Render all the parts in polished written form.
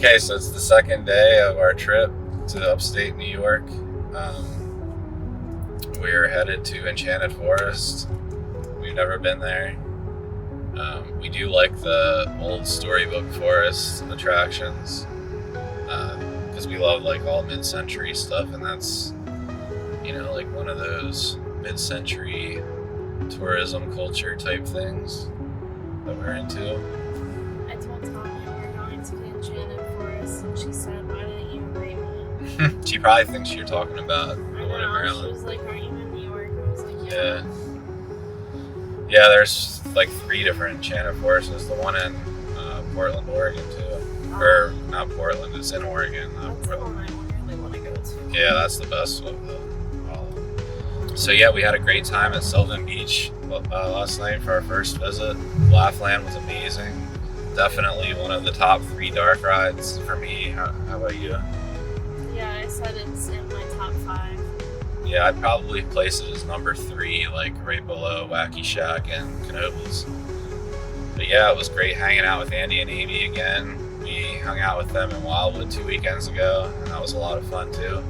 Okay, so it's the second day of our trip to upstate New York. We're headed to Enchanted Forest. We've never been there. We do like the old storybook forest attractions because we love like all mid-century stuff, and that's, you know, like one of those mid-century tourism culture type things that we're into. I told Tanya we're going to the Enchanted Forest, and she said, "Why didn't you invite me?" She probably thinks you're talking about I the one in know. She Maryland. was like, "Aren't you in New York?" I was like, "Yeah." Yeah, there's like 3 different Enchanted Forests. There's the one in Portland, Oregon too. Or not Portland, it's in Oregon, not That's the Portland. one I really want to go to. Yeah, that's the best of them. So yeah, we had a great time at Sylvan Beach last night for our first visit. Laughland was amazing. Definitely one of the top 3 dark rides for me. How about you? Yeah, I said it's in my top 5. Yeah, I'd probably place it as number 3, like right below Wacky Shack and Knoebels. But yeah, it was great hanging out with Andy and Amy again. We hung out with them in Wildwood 2 weekends ago, and that was a lot of fun too.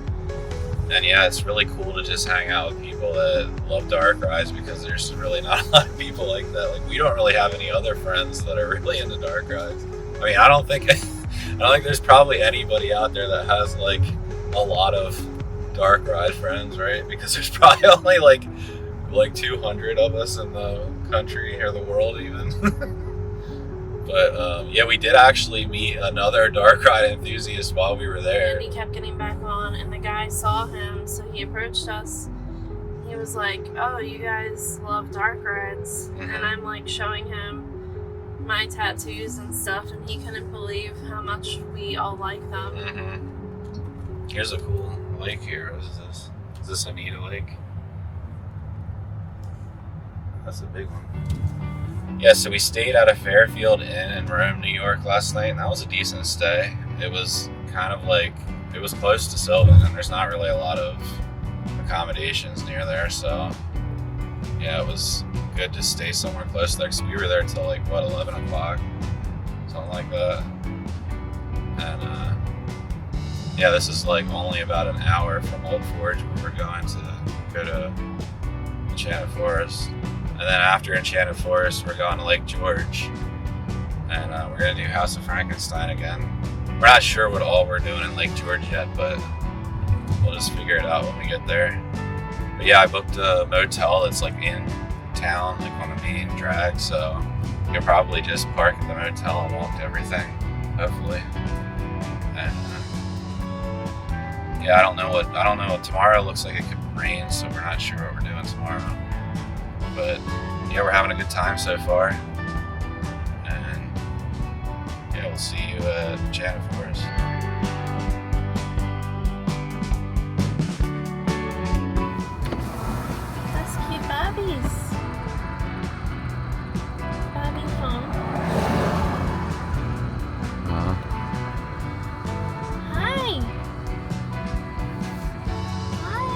And yeah, it's really cool to just hang out with people that love dark rides, because there's really not a lot of people like that. Like, we don't really have any other friends that are really into dark rides. I mean, I don't think there's probably anybody out there that has like a lot of dark ride friends, right? Because there's probably only like 200 of us in the country or the world even. But yeah, we did actually meet another dark ride enthusiast while we were there. And he kept getting back on, and the guy saw him, so he approached us. He was like, "Oh, you guys love dark rides." Mm-hmm. And I'm like showing him my tattoos and stuff, and he couldn't believe how much we all like them. Mm-hmm. Here's a cool lake here. What is this? Is this Anita Lake? That's a big one. Yeah, so we stayed at a Fairfield Inn in Rome, New York last night, and that was a decent stay. It was kind of like, it was close to Sylvan, and there's not really a lot of accommodations near there, so yeah, it was good to stay somewhere close there, because we were there till like, 11 o'clock? Something like that. And yeah, this is like only about an hour from Old Forge, where we're going to go to Enchanted Forest. And then after Enchanted Forest, we're going to Lake George. And we're going to do House of Frankenstein again. We're not sure what all we're doing in Lake George yet, but we'll just figure it out when we get there. But yeah, I booked a motel that's like in town, like on the main drag, so you can probably just park at the motel and walk to everything, hopefully. And yeah, I don't know what tomorrow looks like. It could rain, so we're not sure what we're doing tomorrow. But yeah, we're having a good time so far. And yeah, we'll see you at Enchanted Forest. That's cute Barbies. Barbie phone. Hi. Hi.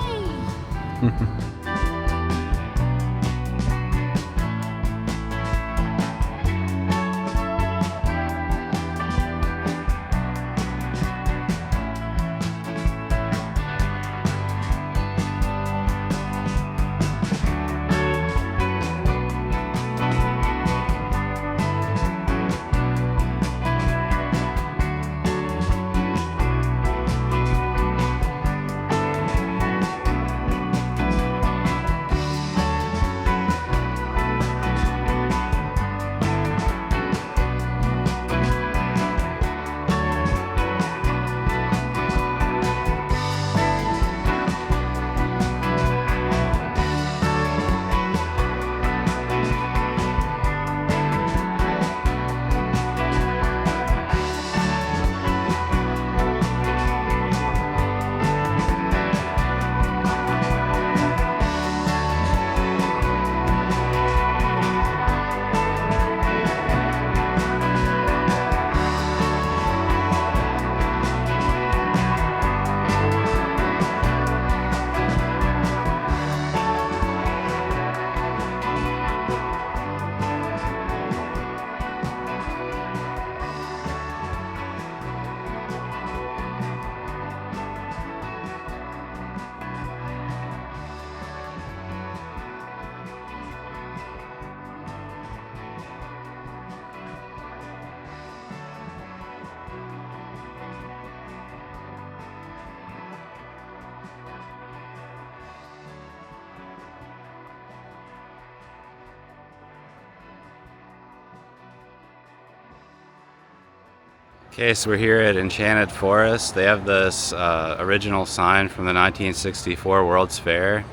Okay, so we're here at Enchanted Forest. They have this original sign from the 1964 World's Fair.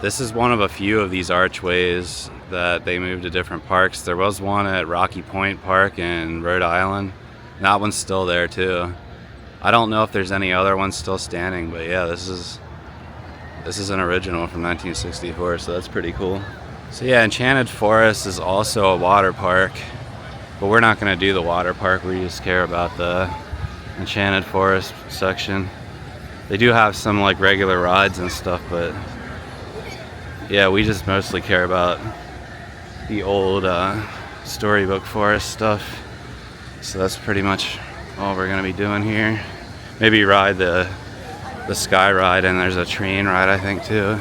This is one of a few of these archways that they moved to different parks. There was one at Rocky Point Park in Rhode Island. And that one's still there too. I don't know if there's any other ones still standing, but yeah, this is an original from 1964, so that's pretty cool. So yeah, Enchanted Forest is also a water park. But we're not going to do the water park, we just care about the Enchanted Forest section. They do have some like regular rides and stuff, but yeah, we just mostly care about the old storybook forest stuff. So that's pretty much all we're going to be doing here. Maybe ride the sky ride, and there's a train ride I think too.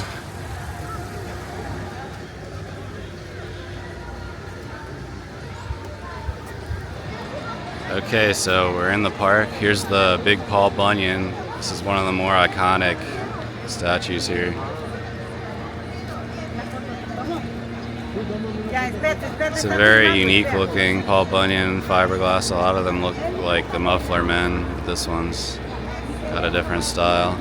Okay, so we're in the park. Here's the big Paul Bunyan. This is one of the more iconic statues here. It's a very unique looking Paul Bunyan fiberglass. A lot of them look like the Muffler Men, but this one's got a different style.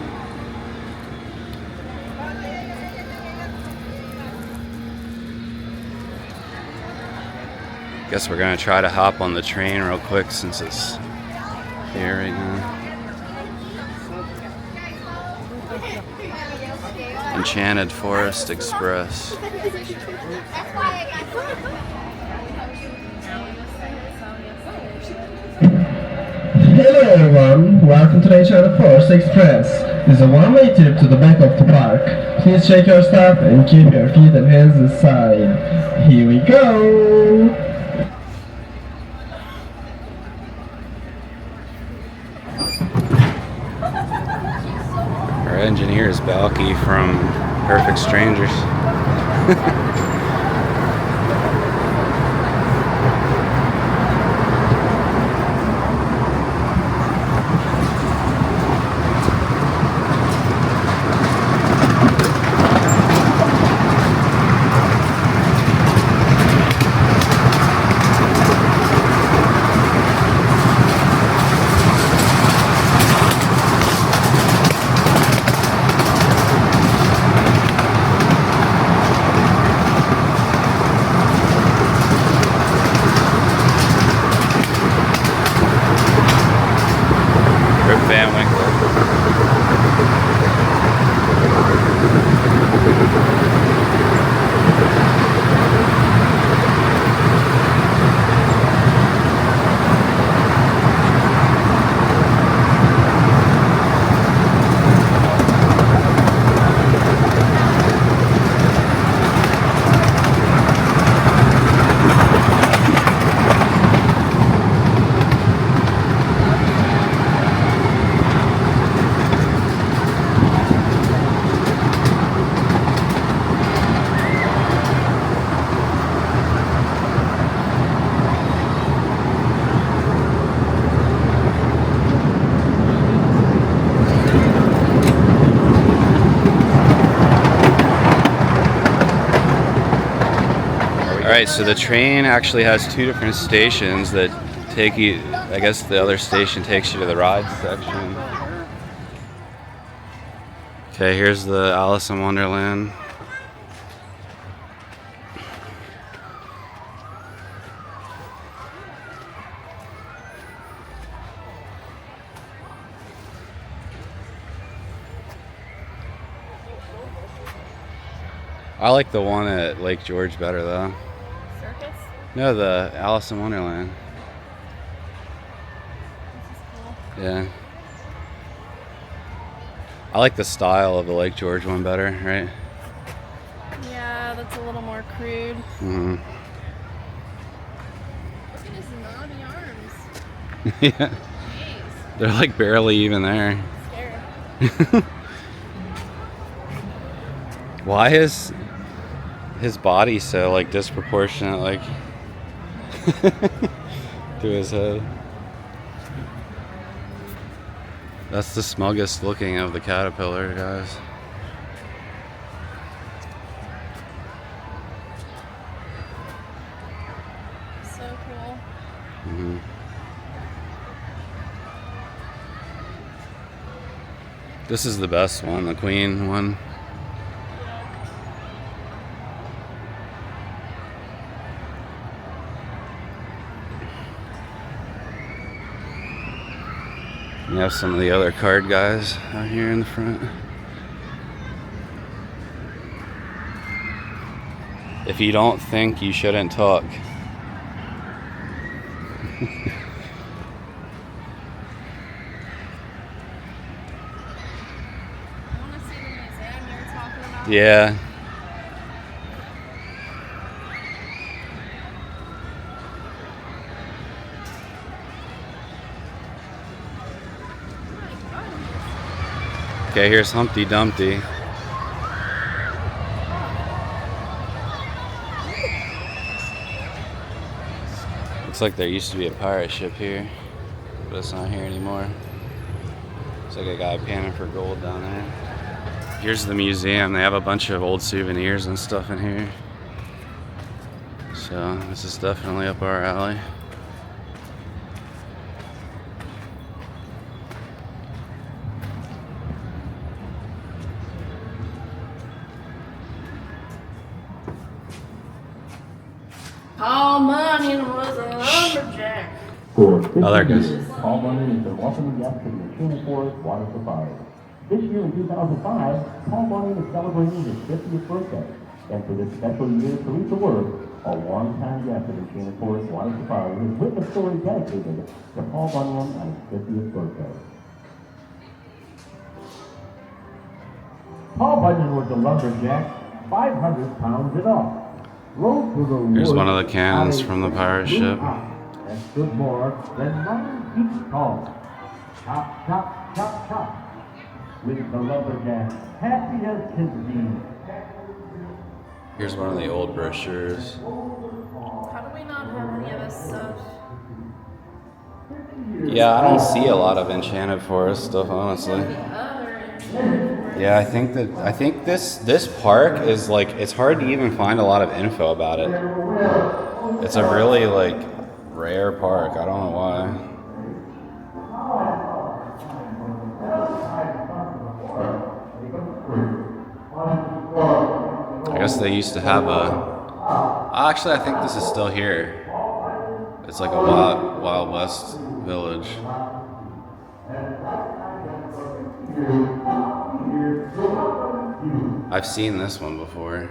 Guess we're gonna try to hop on the train real quick since it's here right now. Enchanted Forest Express. Hello everyone, welcome to the Enchanted Forest Express. This is a one-way trip to the back of the park. Please check your stuff and keep your feet and hands aside. Here we go! Our engineer is Balky from Perfect Strangers. Alright, so the train actually has two different stations that take you, I guess the other station takes you to the ride section. Okay, here's the Alice in Wonderland. I like the one at Lake George better though. Circus? No, the Alice in Wonderland. This is cool. Yeah. I like the style of the Lake George one better, right? Yeah, that's a little more crude. Mm-hmm. Look at his knobby arms. Yeah. Jeez. They're like barely even there. Scary. Why is his body so like disproportionate like to his head? That's the smuggest looking of the caterpillar, guys. So cool. Mm-hmm. This is the best one, the queen one. You have some of the other card guys out here in the front. If you don't think, you shouldn't talk. I want to see the museum you were talking about. Yeah. Okay, here's Humpty Dumpty. Looks like there used to be a pirate ship here, but it's not here anymore. Looks like a guy panning for gold down there. Here's the museum. They have a bunch of old souvenirs and stuff in here. So this is definitely up our alley. Paul Bunyan was a lumberjack. Oh, there it goes. Paul Bunyan has been welcoming guests to the Enchanted Forest Water Safari. This year in 2005, Paul Bunyan is celebrating his 50th birthday. And for this special year, Teresa Worth, a longtime guest of the Enchanted Forest Water Safari, has written a story dedicated to Paul Bunyan on his 50th birthday. Paul Bunyan was a lumberjack, 500 pounds in all. Here's one of the cannons from the pirate ship. And stood more than 9 feet tall. Chop, chop, chop, chop. With the lumberjack happy as can be. Here's one of the old brochures. How do we not have any of this stuff? Yeah, I don't see a lot of Enchanted Forest stuff, honestly. Yeah, I think this park is like, it's hard to even find a lot of info about it. It's a really like rare park. I don't know why. I guess they used to have actually, I think this is still here. It's like a Wild West village. I've seen this one before.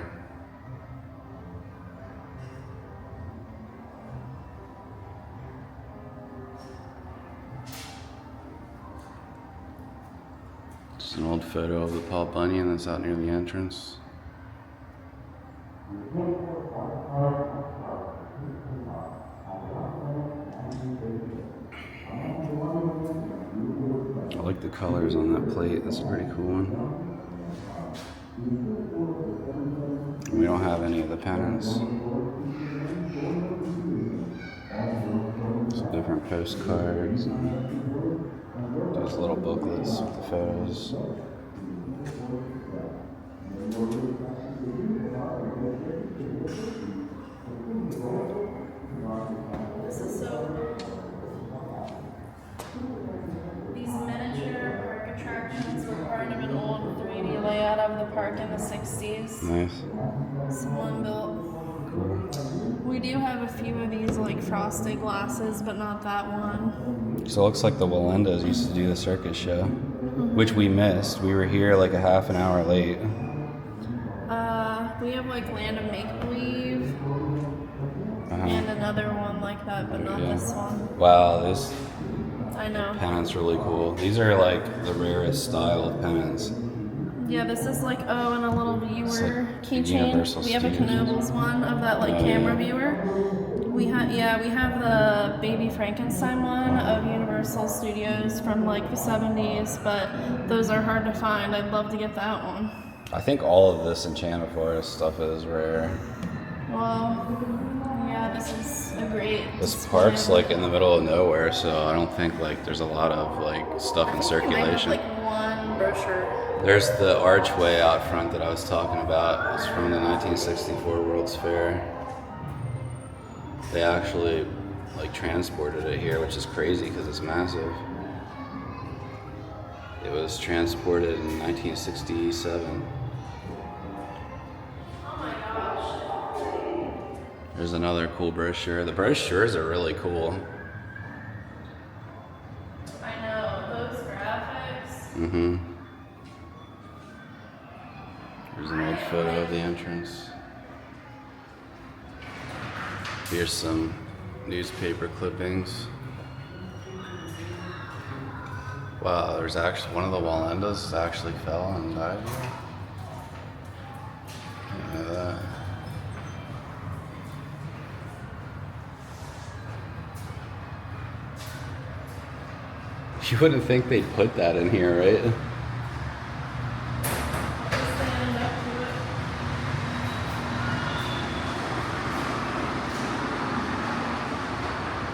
Just an old photo of the Paul Bunyan that's out near the entrance. I like the colors on that plate. That's a pretty cool one. We don't have any of the pennants. Some different postcards. Those little booklets with the photos. This is so. These miniature park attractions were part of an old 3D layout of the park in the 60s. Nice. Someone built. Cool. We do have a few of these like frosted glasses, but not that one. So it looks like the Walendas used to do the circus show, which we missed. We were here like a half an hour late. We have like Land of Make Believe and another one like that, but not this one. Wow, this I know. pennant's really cool. These are like the rarest style of pennants. Yeah, this is like, and a little viewer like keychain. Universal We have a Studios. Knoebels one of that like camera viewer. We have the Baby Frankenstein one of Universal Studios from like the 70s, but those are hard to find. I'd love to get that one. I think all of this Enchanted Forest stuff is rare. Well, yeah, this is a great. This park's like in the middle of nowhere, so I don't think like there's a lot of like stuff in circulation. Like one brochure. There's the archway out front that I was talking about. It's from the 1964 World's Fair. They actually like transported it here, which is crazy because it's massive. It was transported in 1967. Oh my gosh. There's another cool brochure. The brochures are really cool. I know, those graphics. Mm-hmm. There's an old photo of the entrance. Here's some newspaper clippings. Wow, there's actually one of the Walendas actually fell and died here. Didn't know that. You wouldn't think they'd put that in here, right?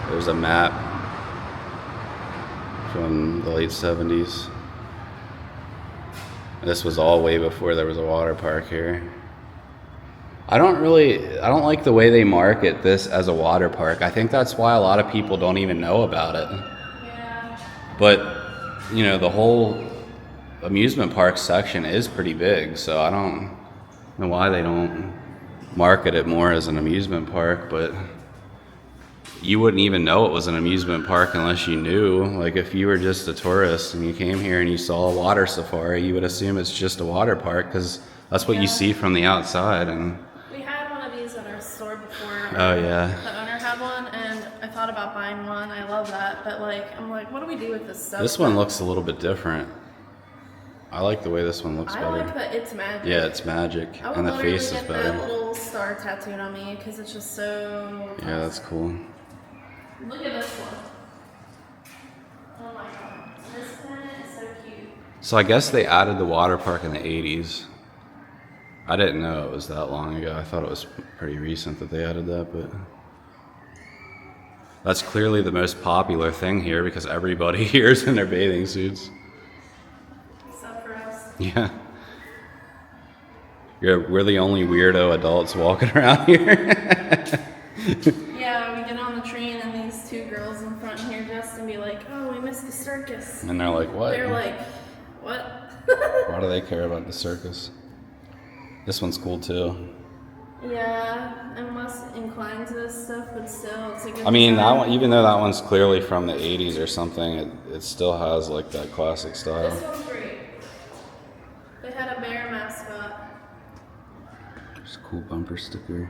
There's a map from the late 70s. This was all way before there was a water park here. I don't like the way they market this as a water park. I think that's why a lot of people don't even know about it. Yeah. But, you know, the whole amusement park section is pretty big, so I don't know why they don't market it more as an amusement park, but you wouldn't even know it was an amusement park unless you knew. Like, if you were just a tourist and you came here and you saw a water safari, you would assume it's just a water park because that's what you see from the outside. And We had one of these at our store before. oh yeah, The owner had one, and I thought about buying one. I love that, but like, I'm like, what do we do with this stuff? this one looks a little bit different. I like the way this one looks I better. like that it's magic. Yeah, it's magic, I would and the literally face is get that better. little star tattooed on me because it's just so. Yeah, that's cool. Look at this one. Oh my god, this planet is so cute. So I guess they added the water park in the 80s. I didn't know it was that long ago. I thought it was pretty recent that they added that, but that's clearly the most popular thing here because everybody here is in their bathing suits. Except for us. Yeah. We're the only weirdo adults walking around here. Yeah, we get on the train and these two girls in front here just and be like, oh, we missed the circus. And they're like, what? They're like, what? Why do they care about the circus? This one's cool too. Yeah, I'm less inclined to this stuff, but still, it's a good I mean, design. that one, even though that one's clearly from the 80s or something, it still has like that classic style. This one's great. They had a bear mascot. There's a cool bumper sticker.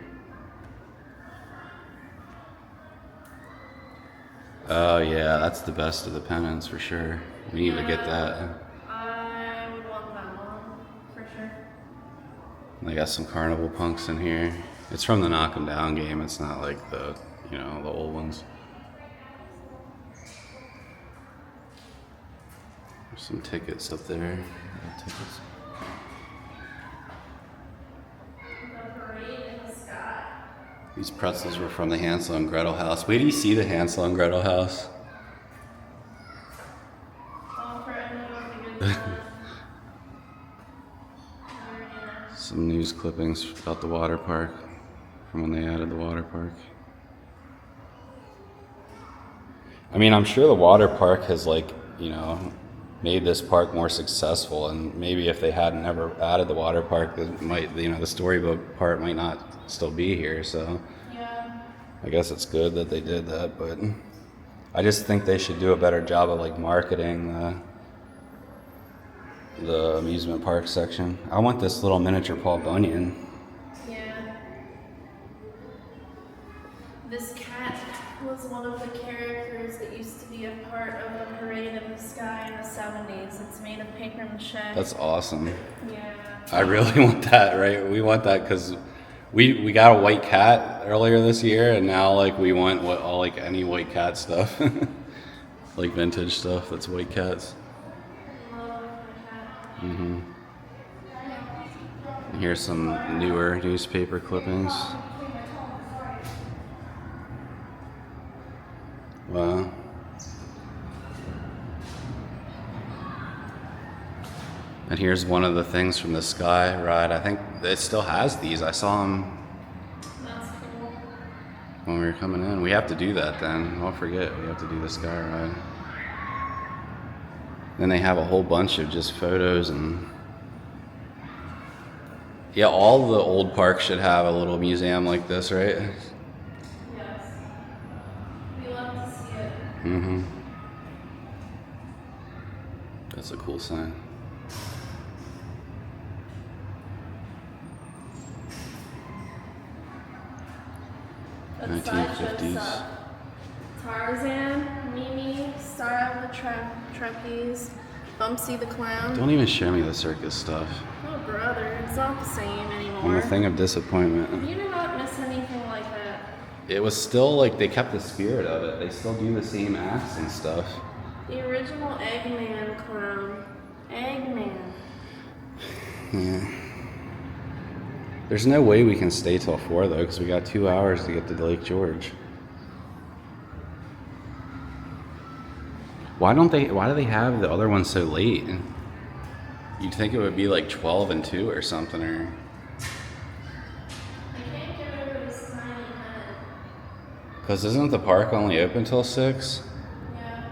Oh yeah, that's the best of the pennants for sure. We need to get that. I would want that one, for sure. They got some carnival punks in here. It's from the Knock 'em Down game. It's not like the, you know, the old ones. There's some tickets up there. Tickets. The parade in the sky. These pretzels were from the Hansel and Gretel house. Wait till you see the Hansel and Gretel house. All for anyone with a good time. Very nice. Some news clippings about the water park from when they added the water park. I mean, I'm sure the water park has, like, you know, made this park more successful, and maybe if they hadn't ever added the water park, it might, you know, the storybook part might not still be here. So Yeah. I guess it's good that they did that, but I just think they should do a better job of like marketing the amusement park section. I want this little miniature Paul Bunyan. Yeah. This cat was one of the characters that used to be a part of the parade in the sky in the 70s. It's made of paper mache. That's awesome. Yeah. I really want that, right? We want that because we got a white cat earlier this year, and now like we want all like any white cat stuff, like vintage stuff that's white cats. Love the cat. And here's some newer newspaper clippings. Wow. And here's one of the things from the Sky ride. I think it still has these. I saw them That's cool. when we were coming in. We have to do that then. Don't forget, we have to do the Sky ride. Then they have a whole bunch of just photos and yeah, all the old parks should have a little museum like this, right? Yes. We love to see it. Mm-hmm. That's a cool sign. That side 1950s. shows Tarzan, Mimi, Star of the Trapeze, Bumpsy the Clown. Don't even show me the circus stuff. Oh brother, it's not the same I'm anymore. a thing of disappointment. You do not miss anything like that. It was still like they kept the spirit of it. They still do the same acts and stuff. The original Eggman clown. Eggman. Yeah. There's no way we can stay till 4 though, because we got 2 hours to get to Lake George. Why do they have the other one so late? You'd think it would be like 12 and 2 or something, or I can't get over this tiny head. because isn't the park only open till 6? Yeah.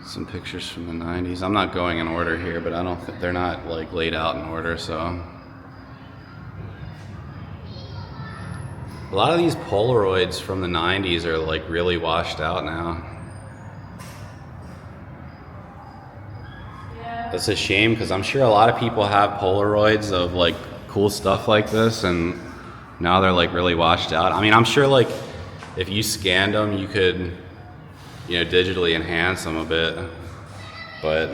Some pictures from the 90s. I'm not going in order here, but I don't think they're not like laid out in order, so. A lot of these Polaroids from the 90s are like really washed out now. Yeah. That's a shame because I'm sure a lot of people have Polaroids of like cool stuff like this and now they're like really washed out. I mean, I'm sure like if you scanned them, you could, you know, digitally enhance them a bit, but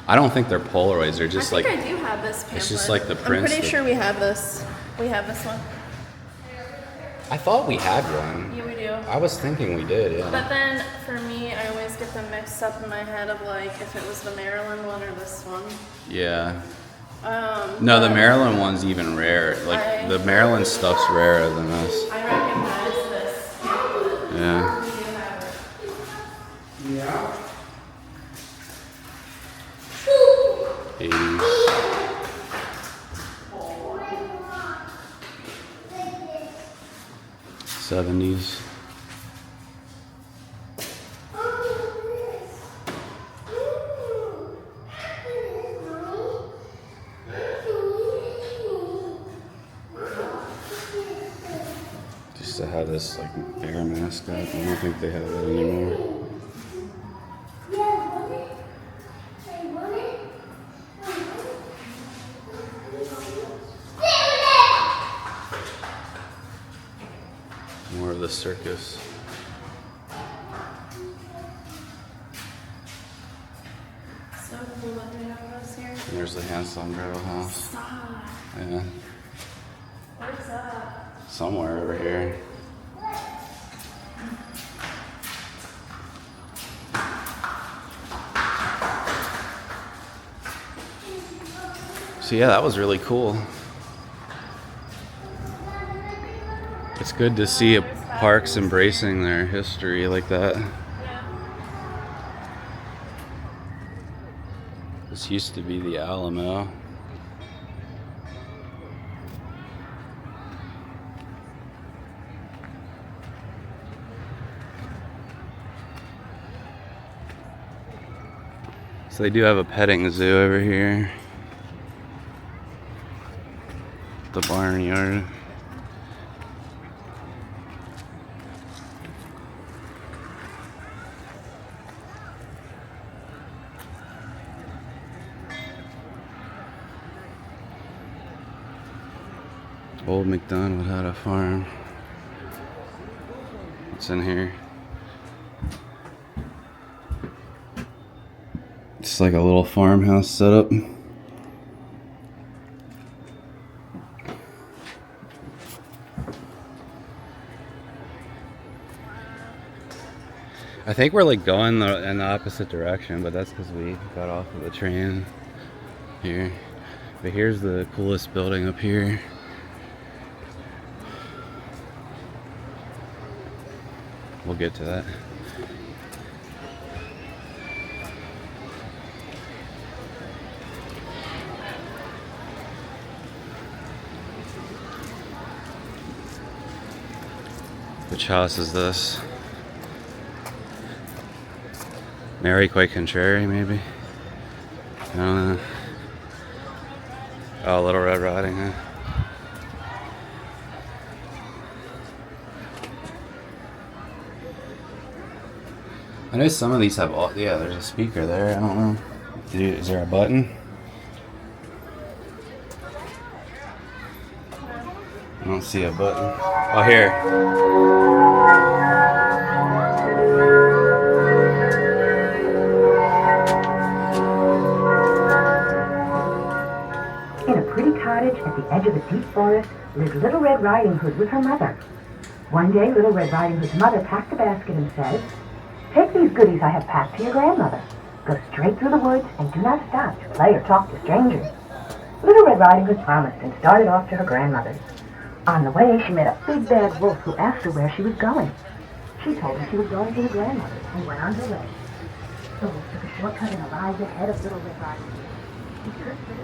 I don't think they're Polaroids. They're just I think like I do have this pamphlet. it's just like the I'm prints pretty that- sure we have this. We have this one. I thought we had one. Yeah, we do. I was thinking we did, yeah. But then, for me, I always get them mixed up in my head of like if it was the Maryland one or this one. Yeah. No, the but Maryland one's even rare. Like the Maryland stuff's rarer than this. I recognize this. pamphlet. Yeah. We do have it. Yeah. 80s. '70s. Used to have this like bear mascot. I don't think they have that anymore. More of the circus. So cool that they have this here. And there's the Hansel and Gretel house. Stop. Yeah. Where's that? Somewhere over here. So yeah, that was really cool. It's good to see parks embracing their history like that. Yeah. This used to be the Alamo. So they do have a petting zoo over here. The barnyard. Old MacDonald had a farm. What's in here? It's like a little farmhouse setup. I think we're like going in the opposite direction, but that's because we got off of the train here. But here's the coolest building up here. we'll get to that. Which house is this? Mary Quay Contrary, maybe? I don't know. Oh, Little Red Riding Hood. I know some of these have all, yeah, there's a speaker there. I don't know. Is there a button? I don't see a button. Oh, here. In a pretty cottage at the edge of the deep forest lived Little Red Riding Hood with her mother. One day, Little Red Riding Hood's mother packed a basket and said, "Take these goodies I have packed to your grandmother. Go straight through the woods and do not stop to play or talk to strangers." Little Red Riding Hood promised and started off to her grandmother's. On the way, she met a big bad wolf who asked her where she was going. She told him she was going to her grandmother's and went on her way. The wolf took a shortcut and arrived ahead of Little Red Riding Hood. He cursed her.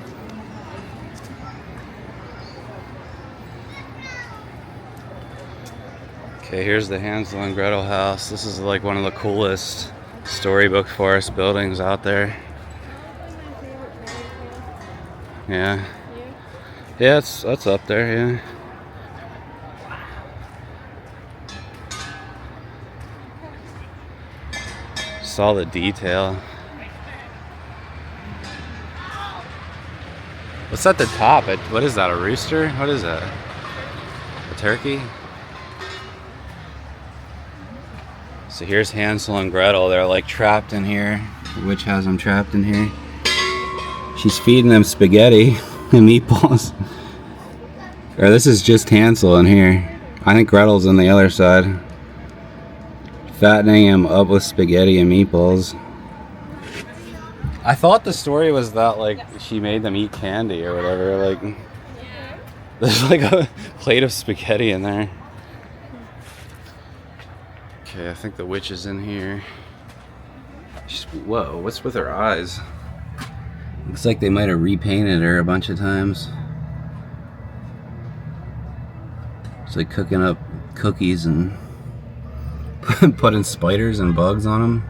Okay, here's the Hansel and Gretel house. This is like one of the coolest storybook forest buildings out there. Yeah. Yeah, that's up there, yeah. Saw the detail. What's at the top? What is that, a rooster? What is that? A turkey? So here's Hansel and Gretel. They're like trapped in here. The witch has them trapped in here. She's feeding them spaghetti and meatballs. Or this is just Hansel in here. I think Gretel's on the other side. Fattening him up with spaghetti and meatballs. I thought the story was that like she made them eat candy or whatever. Like there's like a plate of spaghetti in there. Okay, I think the witch is in here. Whoa, what's with her eyes? Looks like they might have repainted her a bunch of times. It's like cooking up cookies and putting spiders and bugs on them.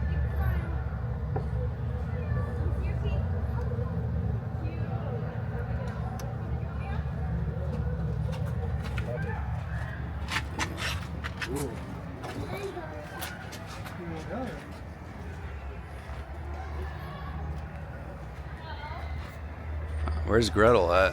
Where's Gretel at?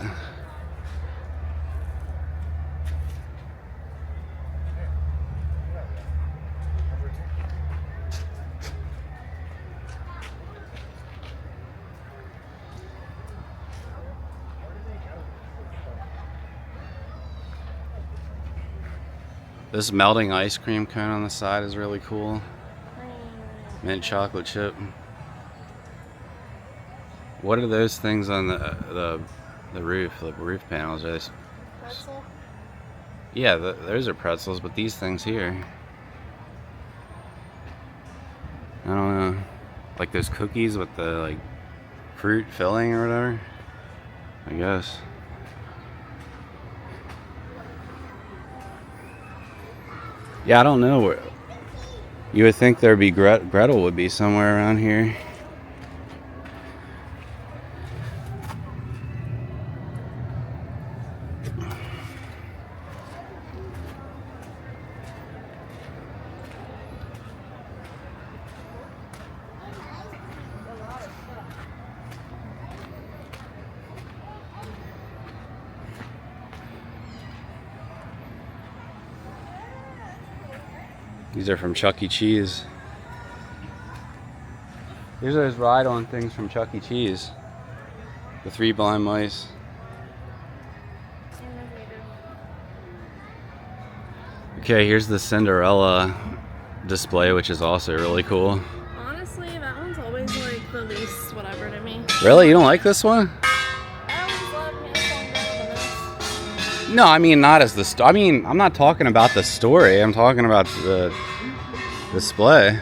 This melting ice cream cone on the side is really cool. Mint chocolate chip. What are those things on the roof, the roof panels? Are they? Pretzel? Yeah, those are pretzels, but these things here, I don't know, like those cookies with the like fruit filling or whatever, I guess. Yeah, I don't know where. You would think there'd be Gretel would be somewhere around here. These are from Chuck E. Cheese. These are those ride-on things from Chuck E. Cheese. The 3 blind mice. Okay, here's the Cinderella display, which is also really cool. Honestly, that one's always like the least whatever to me. Really? You don't like this one? I always love Hansel and Gretel. No, I mean not as the story. I mean, I'm not talking about the story. I'm talking about display.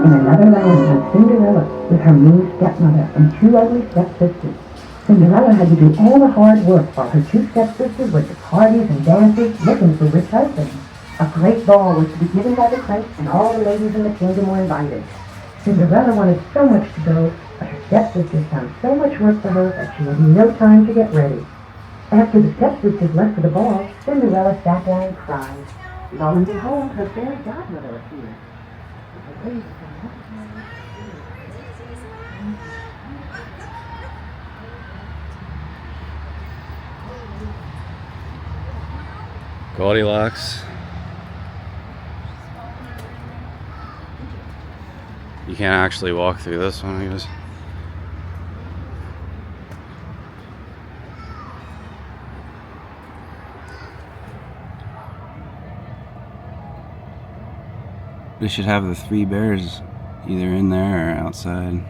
In another land lived Cinderella with her mean stepmother and two ugly stepsisters. Cinderella had to do all the hard work while her two stepsisters went to parties and dances looking for rich husbands. A great ball was to be given by the prince, and all the ladies in the kingdom were invited. Cinderella wanted so much to go, but her stepsisters found so much work for her that she had no time to get ready. After the stepsisters left for the ball, Cinderella sat down and cried. Lo and behold, her fairy godmother appeared. Goldilocks. You can't actually walk through this one, I guess. They should have the three bears either in there or outside.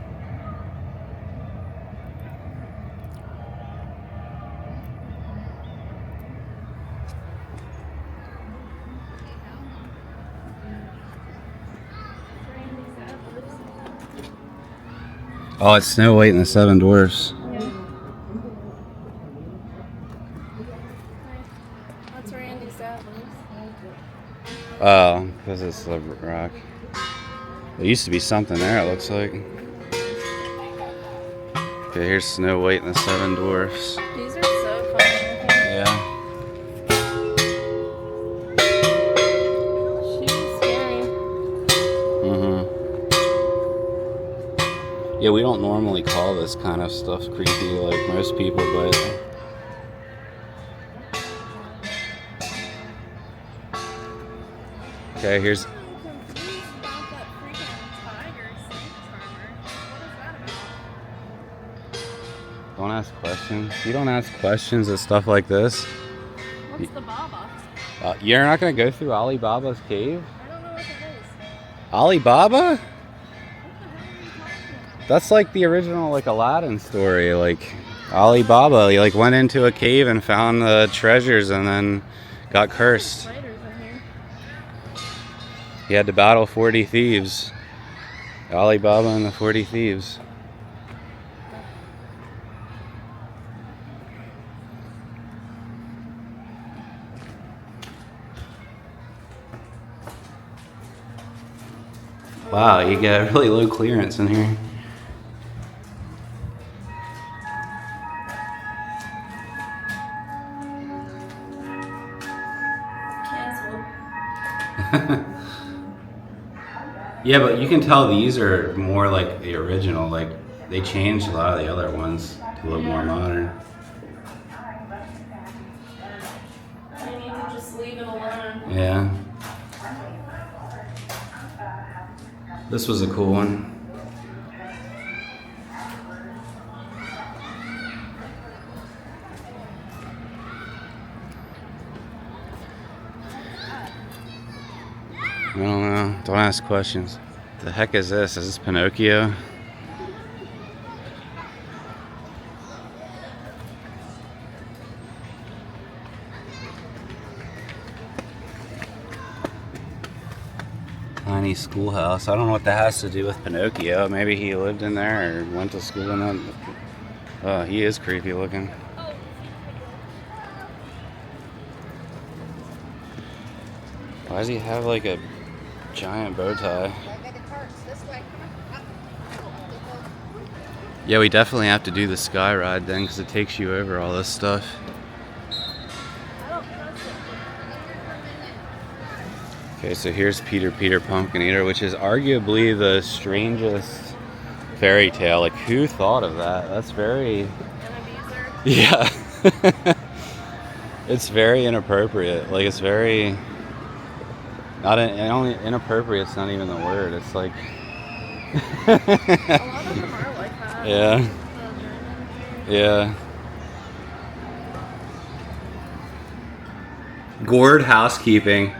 Oh, it's Snow White and the Seven Dwarfs. That's Randy Sadler's. Oh, because it's the rock. There used to be something there, it looks like. Okay, here's Snow White and the Seven Dwarfs. These are so fun. Yeah. She's scary. Yeah, we don't normally call this kind of stuff creepy like most people, but okay, here's I'm confused about that freaking tiger snake charmer. What is that about? don't ask questions. You don't ask questions at stuff like this. What's the Baba? You're not gonna go through Alibaba's cave? I don't know what that is. Alibaba? That's like the original like Aladdin story. Like Alibaba, he like went into a cave and found the treasures and then got cursed. Spiders in here. He had to battle 40 thieves. Alibaba and the 40 thieves. Wow, you get really low clearance in here. Cancel. Yeah, but you can tell these are more like the original. Like they changed a lot of the other ones to look more modern. You need to just leave it alone. Yeah. This was a cool one. I don't know. Don't ask questions. The heck is this? Is this Pinocchio? Tiny schoolhouse. I don't know what that has to do with Pinocchio. Maybe he lived in there or went to school in that. Oh, he is creepy looking. Why does he have like a giant bow tie? Yeah, we definitely have to do the sky ride then because it takes you over all this stuff. Okay, so here's Peter Pumpkin Eater, which is arguably the strangest fairy tale. Like, who thought of that? That's very... An abuser. Yeah. It's very inappropriate. Like, it's very... Not only inappropriate, it's not even the word. It's like... A lot of them are like that. Yeah. The German fairy. Yeah. Gourd housekeeping.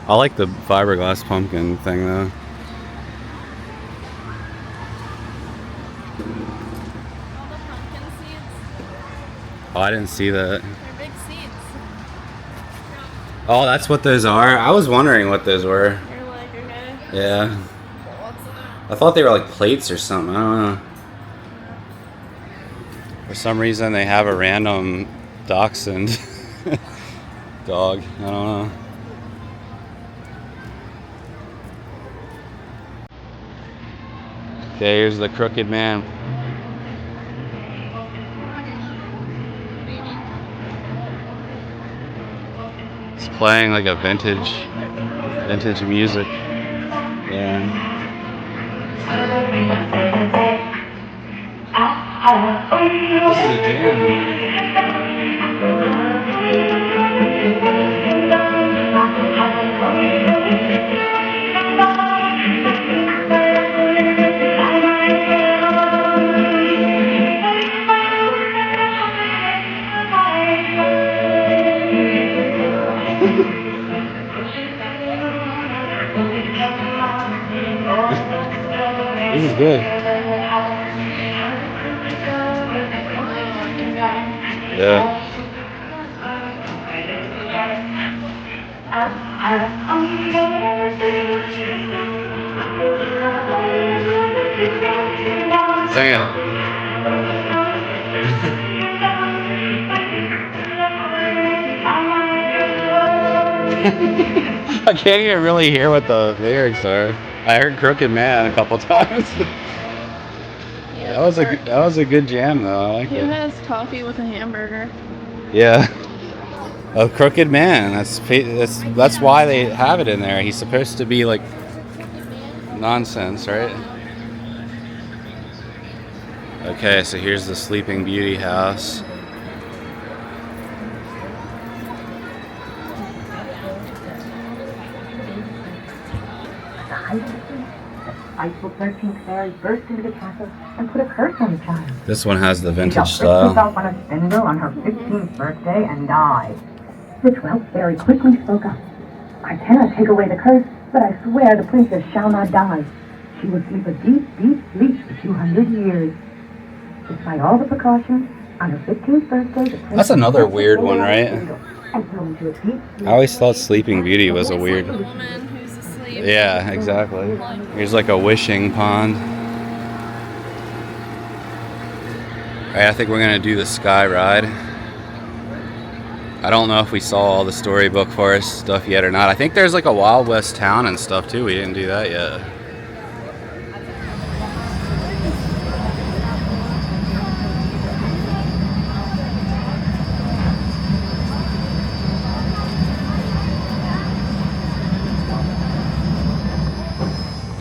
I like the fiberglass pumpkin thing though. All the pumpkin seeds, Oh, I didn't see that. they're big seeds. Oh, that's what those are? I was wondering what those were. You're like, okay, Yeah. what's that? I thought they were like plates or something. I don't know. For some reason, they have a random dachshund dog. I don't know. Okay, here's the crooked man. It's playing like a vintage music. Yeah. This is a jam. This is good. Yeah. Sing it. I can't even really hear what the lyrics are. I heard Crooked Man a couple times. That was a good jam though. I like Who it. has coffee with a hamburger? Yeah. A crooked man. That's why they have it in there. He's supposed to be like nonsense, right? Okay, so here's the Sleeping Beauty house. Spiteful 13th fairy burst into the castle and put a curse on the child. This one has the She vintage got style. herself on a spindle on her 15th birthday and died. The 12th fairy quickly spoke up. I cannot take away the curse, but I swear the princess shall not die. She will sleep a deep, deep sleep for 200 years. Despite all the precautions, on her 15th birthday, the princess... That's another weird one, right? And fell into a deep sleep. I always thought Sleeping Beauty was a weird... The woman who's asleep. Yeah, exactly. Here's like a wishing pond. Alright, I think we're gonna do the sky ride. I don't know if we saw all the storybook forest stuff yet or not. I think there's like a Wild West town and stuff too. We didn't do that yet.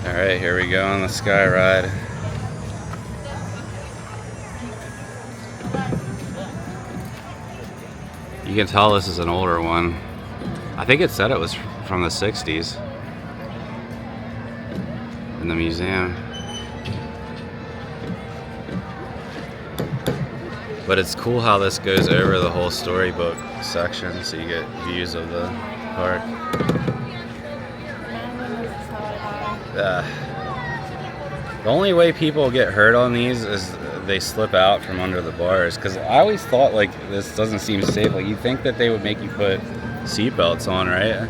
Alright, here we go on the sky ride. You can tell this is an older one. I think it said it was from the 60s in the museum. But it's cool how this goes over the whole storybook section, so you get views of the park. The only way people get hurt on these is they slip out from under the bars, because I always thought like this doesn't seem safe. Like you'd think that they would make you put seatbelts on, right?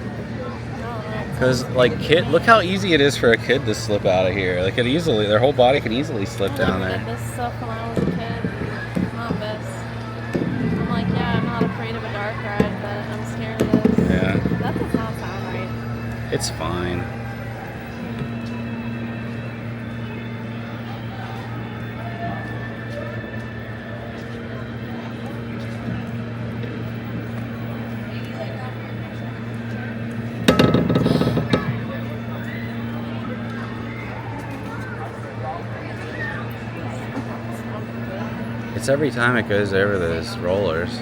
Because like look how easy it is for a kid to slip out of here. Like their whole body can easily slip down I there. did this stuff when I was a kid. Not this. I'm like, yeah, I'm not afraid of a dark ride, but I'm scared of this. Yeah, That does not sound right. it's fine. It's every time it goes over those rollers.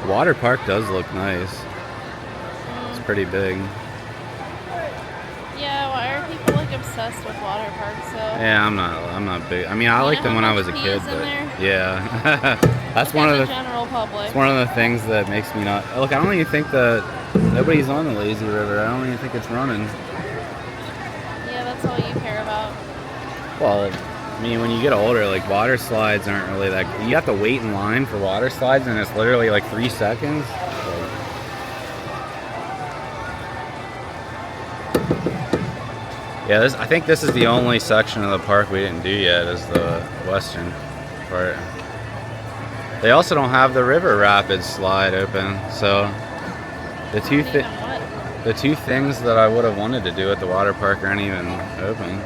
Water park does look nice. It's pretty big. Yeah, why are people like obsessed with water parks? So Yeah, I'm not big. I mean, I liked them when I was a kid, but yeah, that's one of the general public. it's one of the things that makes me not look. I don't even think that nobody's on the lazy river. I don't even think it's running. Yeah, that's all you care about. Well, I mean, when you get older, like water slides aren't really that. You have to wait in line for water slides, and it's literally like 3 seconds. Yeah, I think this is the only section of the park we didn't do yet, is the western part. They also don't have the river rapids slide open, so the two things that I would have wanted to do at the water park aren't even open.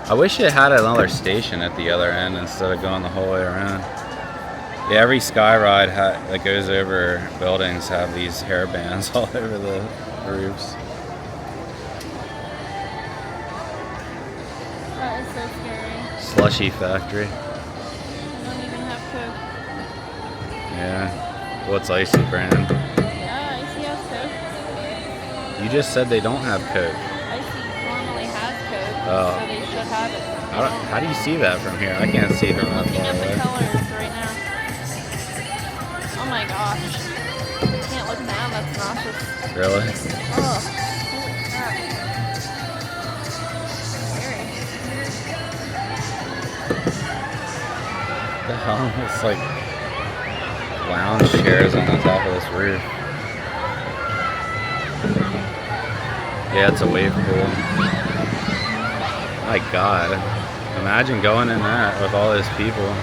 I wish it had another station at the other end instead of going the whole way around. Yeah, every sky ride that goes over buildings have these hair bands all over the roofs. That is so scary. Slushy factory. They don't even have Coke. Yeah. What's Icy brand? Yeah, Icy has Coke. You just said they don't have Coke. Icy normally has Coke, Oh. so they should have it. How do you see that from here? I can't see from that Looking far at the away. colors right now. Oh my gosh. Can't look now, that's nauseous. Really? Oh, holy crap. Scary. The hell? It's like lounge chairs on the top of this roof. Yeah, it's a wave pool. My God. Imagine going in that with all those people.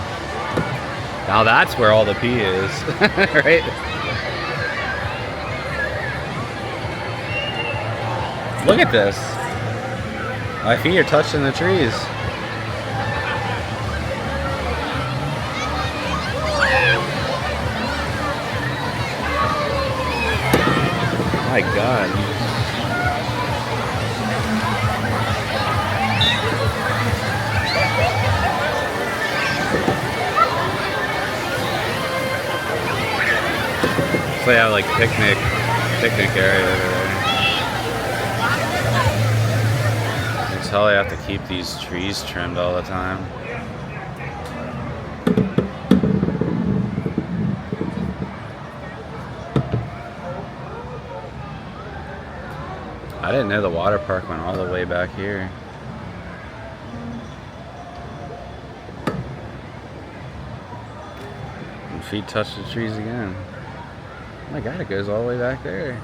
Now that's where all the pee is, right? Look at this. My feet are touching the trees. My God. So they have like picnic area over there. You can tell they have to keep these trees trimmed all the time. I didn't know the water park went all the way back here. And feet touch the trees again. Oh my God, it goes all the way back there.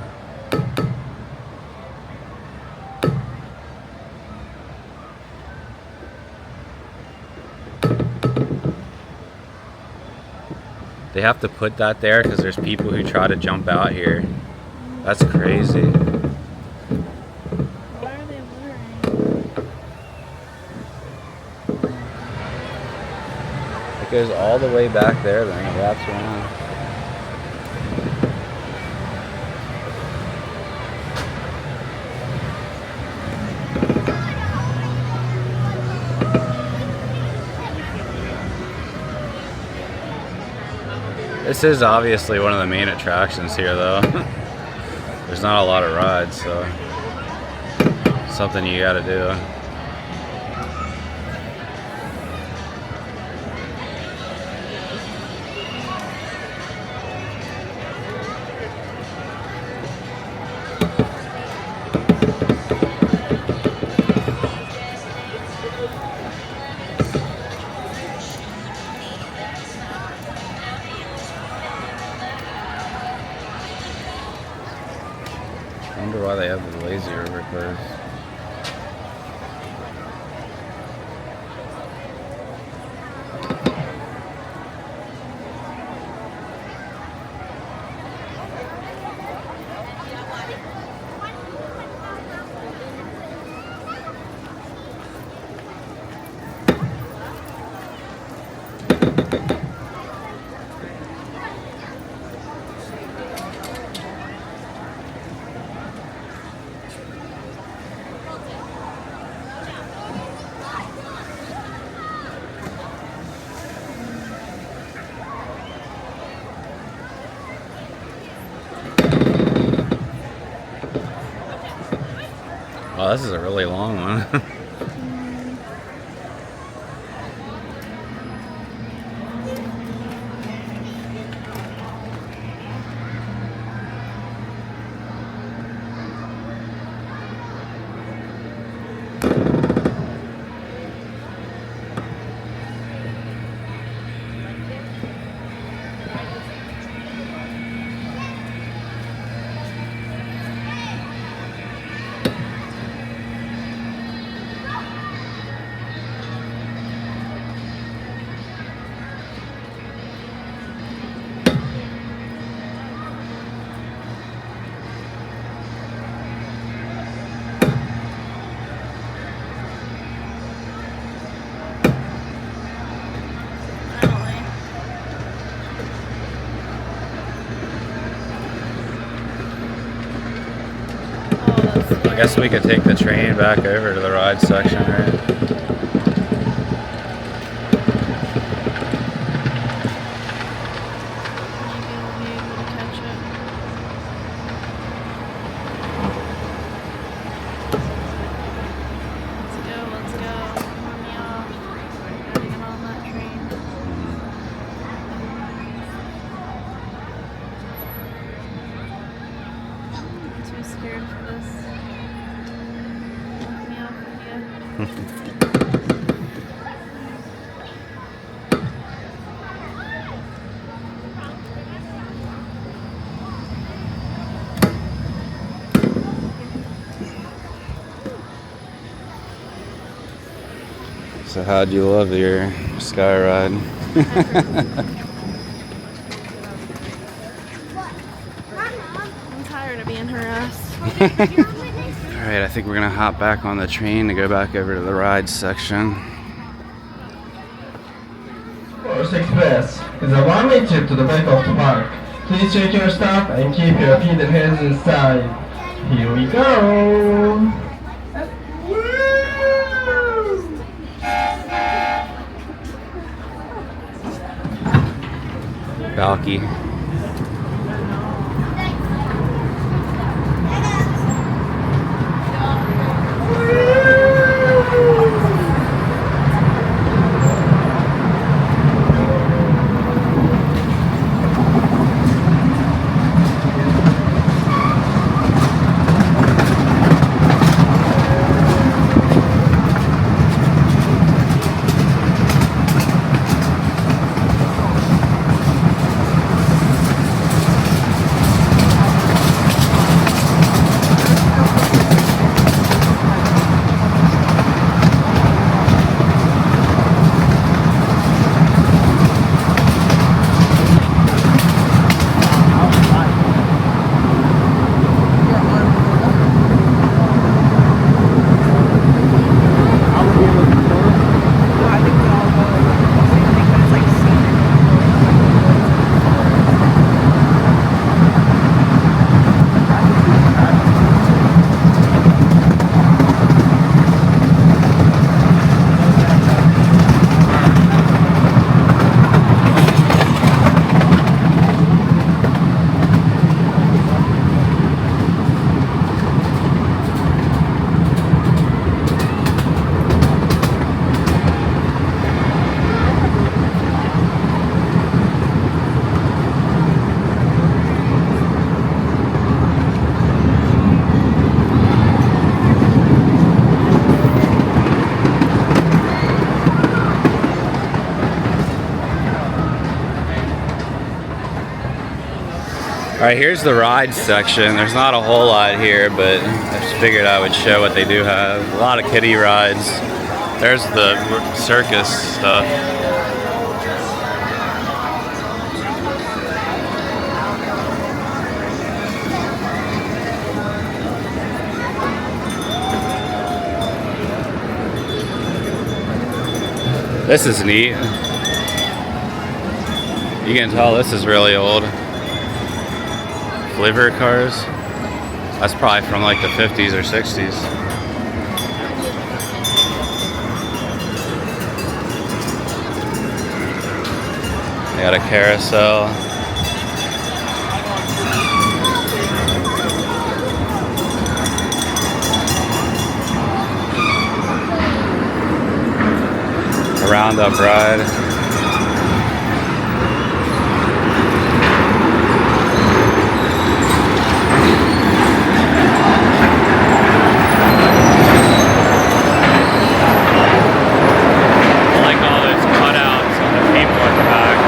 They have to put that there because there's people who try to jump out here. That's crazy. Why are they littering? It goes all the way back there, then it wraps around. This is obviously one of the main attractions here, though. There's not a lot of rides, so something you gotta do. I wonder why they have the lazy river closed. Wow, this is a really long one. I guess we could take the train back over to the ride section, right? So how'd you love your sky ride? I'm tired of being harassed. Alright, I think we're gonna hop back on the train to go back over to the ride section. Forest Express is a one-way trip to the back of the park. Please check your stuff and keep your feet and hands inside. Here we go! Balky. Alright, here's the ride section. There's not a whole lot here, but I just figured I would show what they do have. A lot of kiddie rides. There's the circus stuff. This is neat. You can tell this is really old. Liver cars. That's probably from like the 50s or 60s. They got a carousel. wound up ride. I like all those cutouts on the people at the back.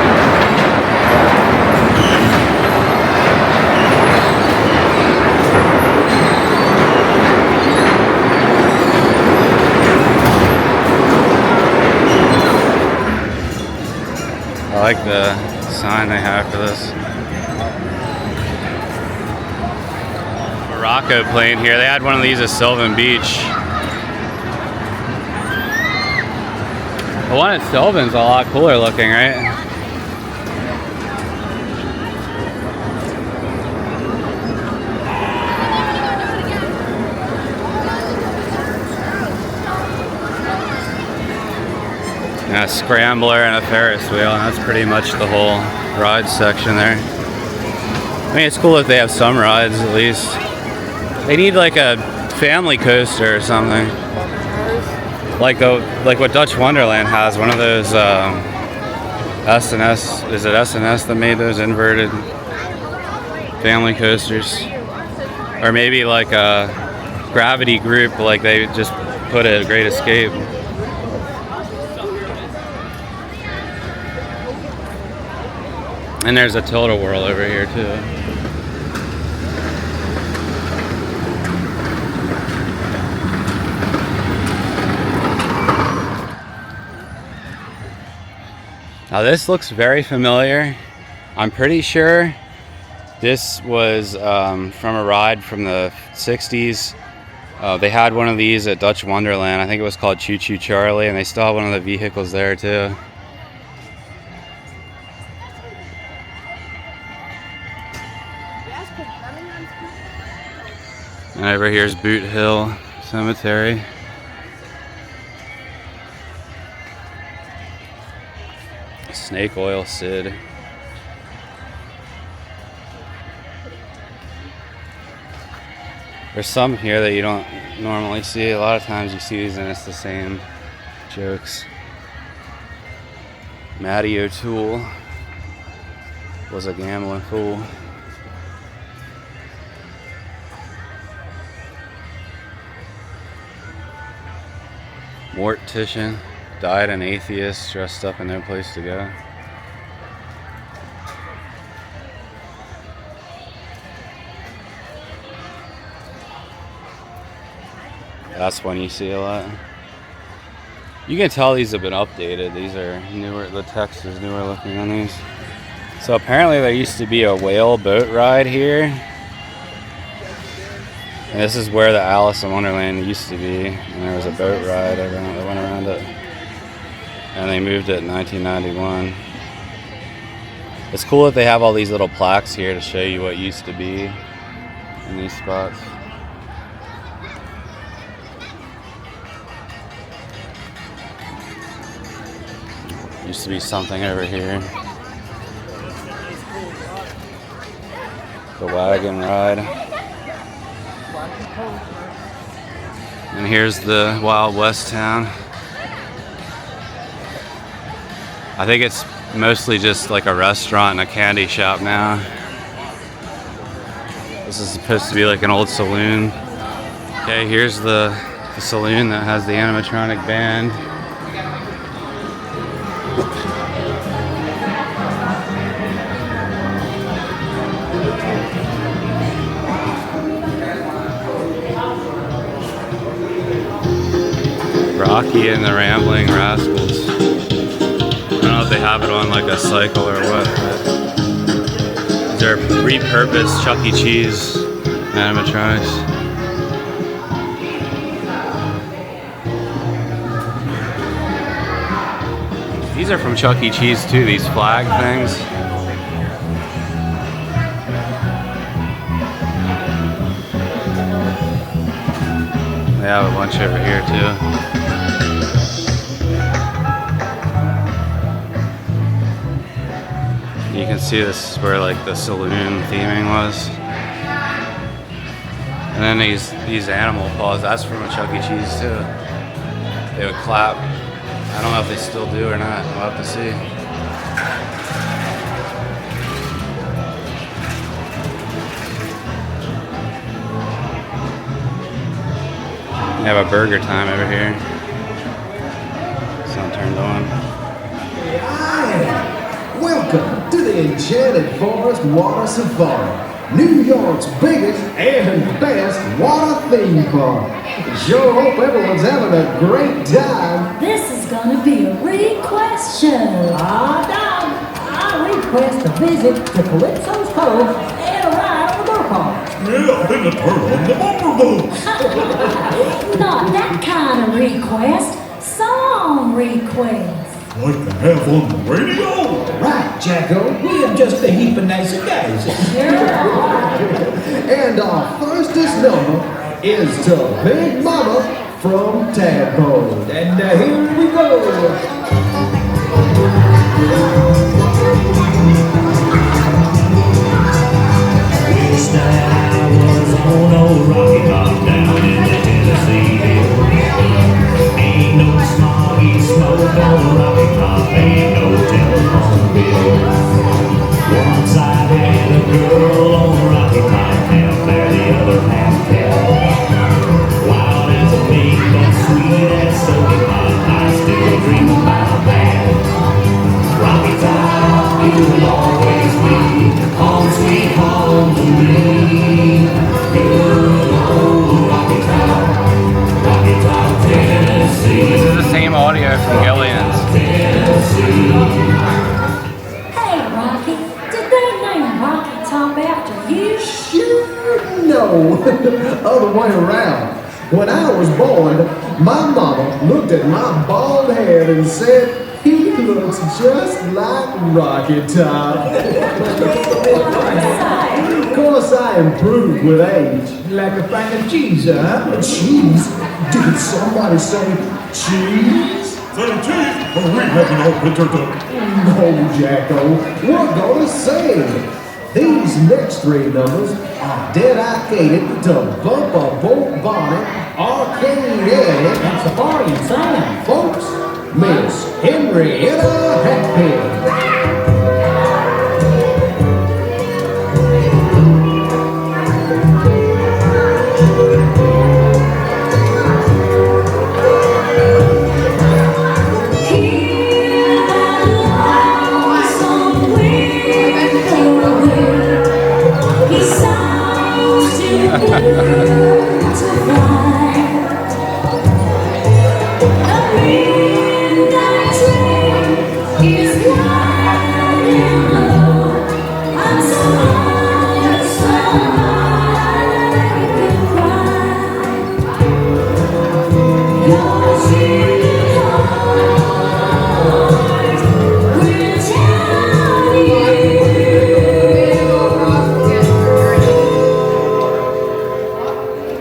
I like the sign they have for this. Morocco plane here. They had one of these at Sylvan Beach. The one at Sylvan's a lot cooler looking, right? And a scrambler and a Ferris wheel, and that's pretty much the whole ride section there. I mean, it's cool if they have some rides at least. They need like a family coaster or something. Like what Dutch Wonderland has, one of those S&S, is it S&S that made those inverted family coasters? Or maybe like a Gravity Group, like they just put a Great Escape. And there's a Tilt-A-Whirl over here too. Now this looks very familiar. I'm pretty sure this was from a ride from the 60s. They had one of these at Dutch Wonderland. I think it was called Choo Choo Charlie, and they still have one of the vehicles there too. And over here's Boot Hill Cemetery. Snake Oil Sid. There's some here that you don't normally see. A lot of times you see these and it's the same jokes. Matty O'Toole was a gambling fool. Mortician died an atheist dressed up in no place to go. That's one you see a lot. You can tell these have been updated. These are newer, the text is newer looking on these. So apparently there used to be a whale boat ride here. And this is where the Alice in Wonderland used to be. And there was a boat ride that went around it. And they moved it in 1991. It's cool that they have all these little plaques here to show you what used to be in these spots. Used to be something over here. The wagon ride. And here's the Wild West town. I think it's mostly just like a restaurant and a candy shop now. This is supposed to be like an old saloon. Okay, here's the saloon that has the animatronic band. Rocky and the Rambling Rascals. I don't know if they have it on like a cycle or what. These are repurposed Chuck E. Cheese animatronics. These are from Chuck E. Cheese too, these flag things. They have a bunch over here too. You can see this is where like the saloon theming was. And then these animal paws, that's from a Chuck E. Cheese too. They would clap I don't know if they still do or not. We'll have to see. We have a burger time over here. It's not turned on. Hi! Welcome to the Enchanted Forest Water Safari, New York's biggest and best water theme park. Sure hope everyone's having a great time. This is gonna be a request show. I request a visit to Calypso's Cove and a ride on the boat park. Yeah, and a turn on the bumper boat. Not that kind of request. Song request. Like to have on the radio. Right, Jacko. We are just a heap of nice guys. And our firstest number is to Big Mama from Tadpole. And here we go. Each night I was on old Rocky Top down in the Tennessee Hill. Ain't no smoggy smoke on Rocky Top, ain't no telephone bill. Once I had a girl on Rocky Top, half there, the other half there. Wild as a pig, but sweet as soda pop, I still dream about that. Rocky Top, you will always be home sweet home to me. Good old Rocky Top, Tennessee. This is the same audio from Gillian's. Hey, Rocky, did they name Rocky Top after you? Sure, no. Other way around. When I was born, my mama looked at my bald head and said, "He looks just like Rocky Top." Of course, I improved with age. Like a pack of cheese, huh? Cheese? Did somebody say cheese? Say cheese, but we have no picture to. No, Jacko. We're gonna sing. These next three numbers are dedicated to Bumper Boat Bonnet, Arcade Ed, That's a party inside. folks, Miss Henrietta Hatfield.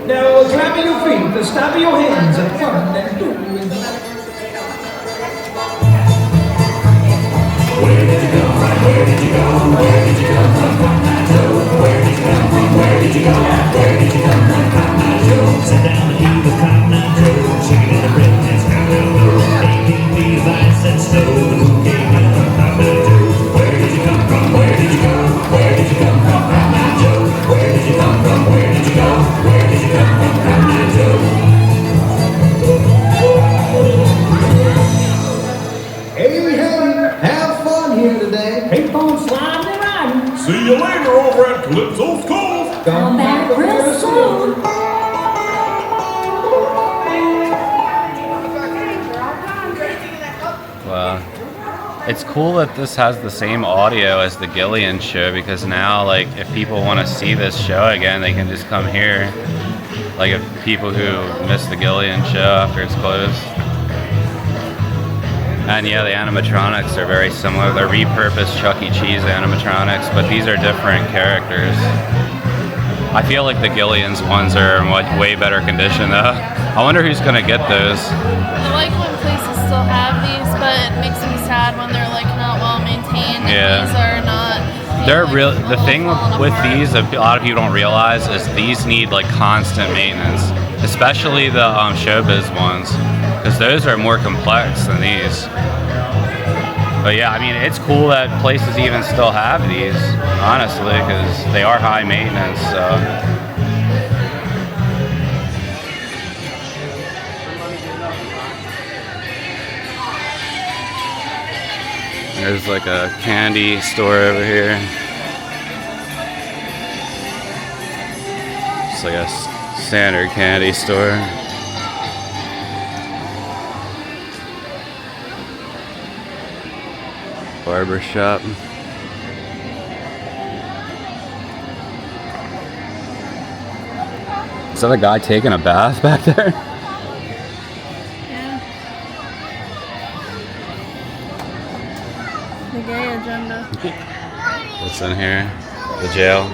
Now clap your feet, the stomp of your hands, and one and two. Where did you come from? Where did you go? Where did you come from? Cotton Joe. Where did you come from? Where did you go? Where did you come from? Cotton Joe. Sit down and eat with Cotton Joe. Chicken and the bread that's down the road. 18 feet of ice and snow. The who came in from Cotton Joe. Where did you come from? Where did you go? Where did you come from? Cotton Joe. Where did you come from? Where did you go? Where did you come from? Cotton Joe. Hey, have fun here today. Keep on sliding and riding. See you later over at Calypso's Cove. Come back real soon. Wow. It's cool that this has the same audio as the Gillian show, because now, like, if people want to see this show again, they can just come here. Like, if people who missed the Gillian show after it's closed. And yeah, the animatronics are very similar. They're repurposed Chuck E. Cheese animatronics, but these are different characters. I feel like the Gillian's ones are in way better condition though. I wonder who's gonna get those. I like when places still have these, but it makes me sad when they're like not well maintained. Yeah. These are not. They're like, real. The all thing falling with apart. these, a lot of people don't realize, is these need like constant maintenance, especially the Showbiz ones. because those are more complex than these. But yeah, I mean, it's cool that places even still have these, honestly, because they are high maintenance. So. There's like a candy store over here. It's like a standard candy store. Barber shop. Is that a guy taking a bath back there? Yeah. The gay agenda. What's in here? The jail.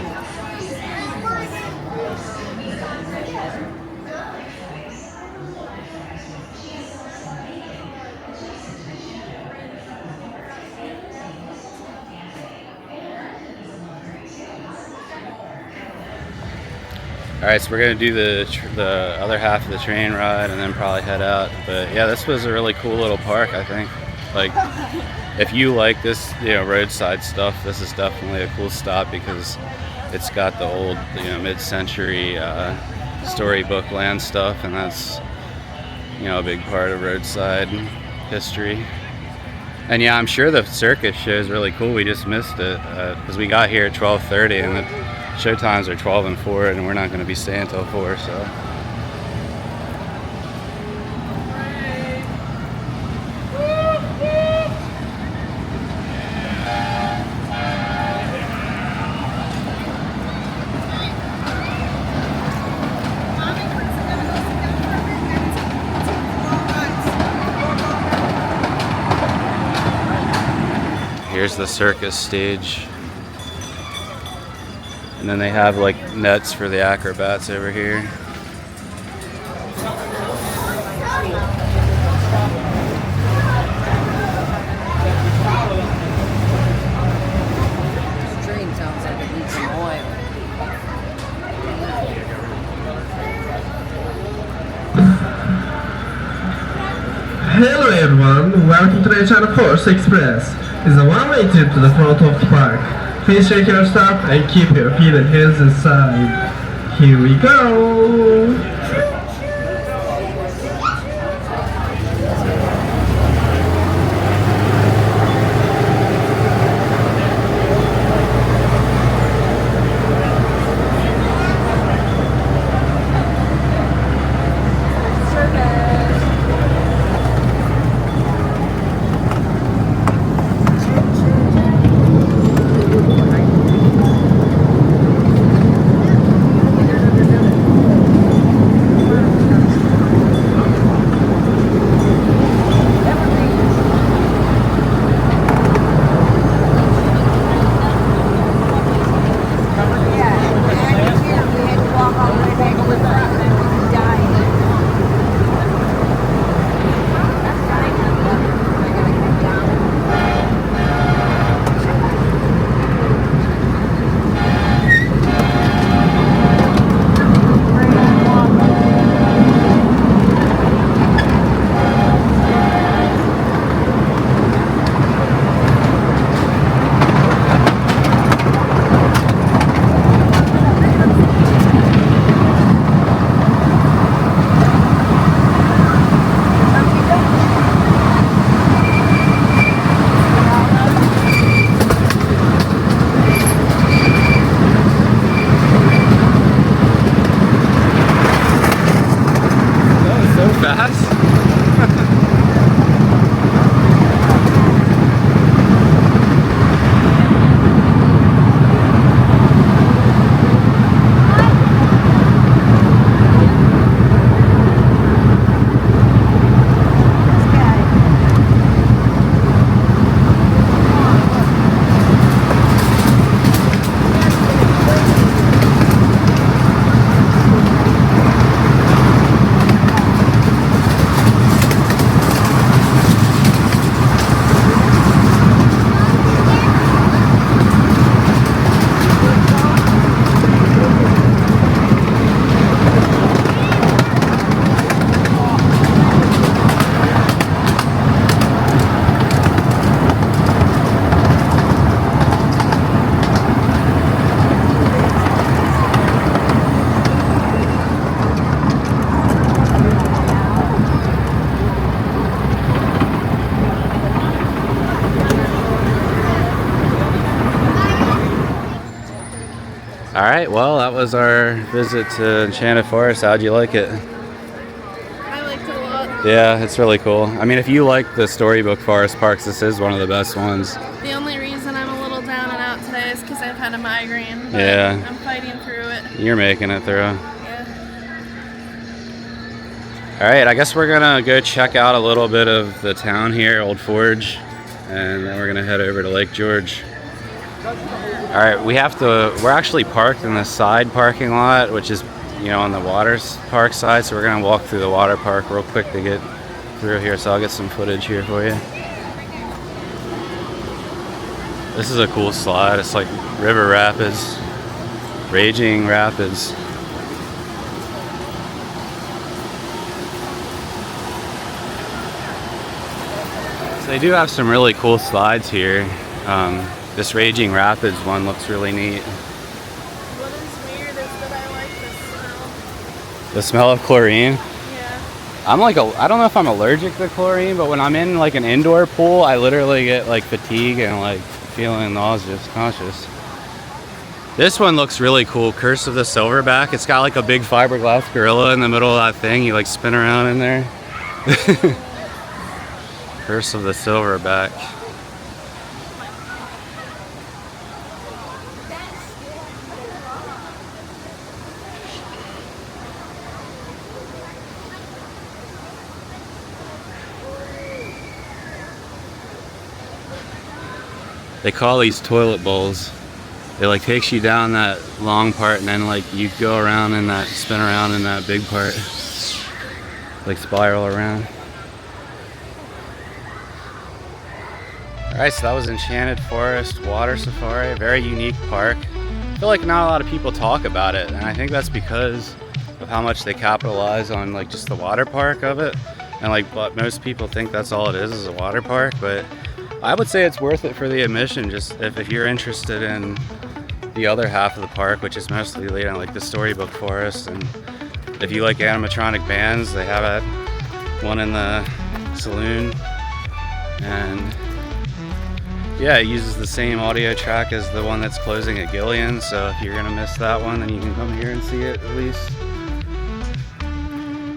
Alright, so we're going to do the other half of the train ride and then probably head out. But yeah, this was a really cool little park, I think. Like, if you like this, you know, roadside stuff, this is definitely a cool stop because it's got the old, you know, mid-century storybook land stuff, and that's, you know, a big part of roadside history. And yeah, I'm sure the circus show is really cool. We just missed it because we got here at 12:30 and the show times are 12 and 4, and we're not going to be staying until 4, so. Here's the circus stage. And then they have like nets for the acrobats over here. Dream sounds like it needs some oil. Hello everyone, welcome to the Enchanted Forest Express. It's a one-way trip to the front of the park. Please check your stuff and keep your feet and hands inside. Here we go! right, well, that was our visit to Enchanted Forest. How'd you like it? I liked it a lot. Yeah, it's really cool. I mean, if you like the storybook forest parks, this is one of the best ones. The only reason I'm a little down and out today is because I've had a migraine. But Yeah. I'm fighting through it. You're making it through. Yeah. All right, I guess we're gonna go check out a little bit of the town here, Old Forge, and then we're gonna head over to Lake George. All right, we're actually parked in the side parking lot, which is, you know, on the water park side, so we're gonna walk through the water park real quick to get through here, so I'll get some footage here for you. This is a cool slide. It's like river rapids, raging rapids. So they do have some really cool slides here. This Raging Rapids one looks really neat. What is weird is that I like the smell. The smell of chlorine. Yeah. I don't know if I'm allergic to chlorine, but when I'm in like an indoor pool, I literally get like fatigue and like feeling nauseous, conscious. This one looks really cool. Curse of the Silverback. It's got like a big fiberglass gorilla in the middle of that thing. You like spin around in there. Curse of the Silverback. They call these toilet bowls. It like takes you down that long part and then like you go around in that, spin around in that big part. Like spiral around. Alright, so that was Enchanted Forest Water Safari, a very unique park. I feel like not a lot of people talk about it, and I think that's because of how much they capitalize on like just the water park of it. And like what most people think that's all it is a water park, but I would say it's worth it for the admission, just if you're interested in the other half of the park, which is mostly, you know, like the storybook forest. And if you like animatronic bands, they have one in the saloon. And yeah, it uses the same audio track as the one that's closing at Gillian, so if you're gonna miss that one, then you can come here and see it at least.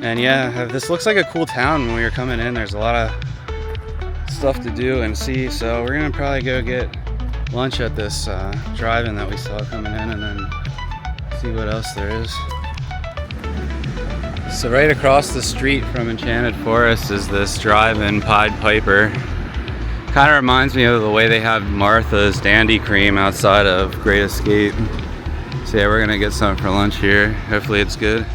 And yeah, this looks like a cool town when we were coming in. There's a lot of stuff to do and see, so we're gonna probably go get lunch at this drive-in that we saw coming in and then see what else there is. So right across the street from Enchanted Forest is this drive-in Pied Piper. Kind of reminds me of the way they have Martha's Dandy Cream outside of Great Escape. So yeah, we're gonna get something for lunch here. Hopefully it's good.